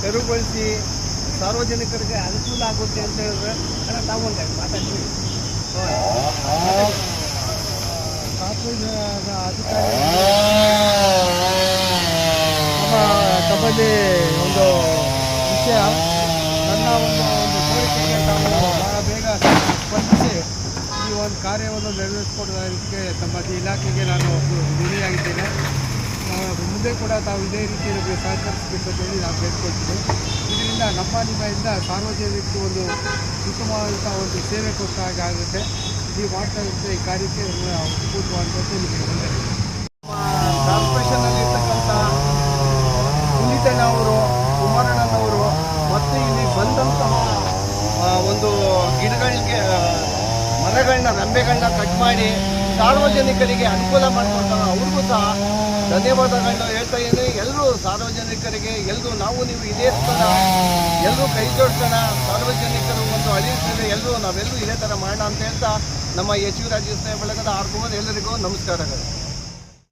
ತೆರವುಗೊಳಿಸಿ ಸಾರ್ವಜನಿಕರಿಗೆ ಅನುಕೂಲ ಆಗುತ್ತೆ ಅಂತ ಹೇಳಿದ್ರೆ ಅಣ್ಣ ತಾವೊಂದು ಮಾತಾಡ್ತೀವಿ. ಅಧಿಕಾರಿ ತಮ್ಮಲ್ಲಿ ಒಂದು ವಿಷಯ, ನನ್ನ ಒಂದು ಕೋರಿಕೆಗೆ ತಾವು ಬಹಳ ಬೇಗ ಸ್ಪಂದಿಸಿ ಈ ಒಂದು ಕಾರ್ಯವನ್ನು ನೆರವೇರಿಸಿಕೊಡೋದಕ್ಕೆ ತಮ್ಮ ಇಲಾಖೆಗೆ ನಾನು ಋಣಿಯಾಗಿದ್ದೇನೆ. ಮುಂದೆ ಕೂಡ ತಾವು ಇದೇ ರೀತಿ ನಮಗೆ ಸಹಕರಿಸಬೇಕು ಅಂತ ಹೇಳಿ ನಾವು ಕೇಳ್ಕೊಳ್ತೀವಿ. ಇದರಿಂದ ನಿಮ್ಮಿಂದ ಸಾರ್ವಜನಿಕರಿಗೆ ಒಂದು ಉತ್ತಮವಾದಂಥ ಒಂದು ಸೇವೆ ಕೊಟ್ಟ ಹಾಗೆ ಆಗುತ್ತೆ. ನೀವು ಮಾಡ್ತಾ ಇರುತ್ತೆ ಈ ಕಾರ್ಯಕ್ಕೆ ಅದ್ಭುತವಾದಂಥ ನಿಮಗೆ ಬಂದರೆ ಕಾರ್ಪೊರೇಷನ್ನಲ್ಲಿರ್ತಕ್ಕಂಥ ಪುನೀತನವರು, ಕುಮಾರಣ್ಣನವರು ಮತ್ತು ಇಲ್ಲಿ ಬಂದಂತಹ ಒಂದು ಗಿಡಗಳಿಗೆ ಮರಗಳನ್ನ ರೆಂಬೆಗಳನ್ನ ಕಟ್ ಮಾಡಿ ಸಾರ್ವಜನಿಕರಿಗೆ ಅನುಕೂಲ ಮಾಡಿಕೊಡ್ತಾರೆ. ಅವ್ರಿಗೂ ಸಹ ಧನ್ಯವಾದಗಳನ್ನ ಹೇಳ್ತಾ ಇದ್ದೀನಿ. ಎಲ್ಲರೂ ಸಾರ್ವಜನಿಕರಿಗೆ ನೀವು ಇದೇ ಥರ ಎಲ್ಲರೂ ಕೈ ಜೋಡಿಸೋಣ. ಸಾರ್ವಜನಿಕರು ಒಂದು ಅಳಿಸಿದ್ರೆ ನಾವೆಲ್ಲರೂ ಇದೇ ಥರ ಮಾಡೋಣ ಅಂತ ಹೇಳ್ತಾ ನಮ್ಮ ಎಚ್ ವಿ ರಾಜೇಶ್ ಬಳಗದ ಆರ್ಕುಮಾರ್ ಎಲ್ಲರಿಗೂ ನಮಸ್ಕಾರಗಳು.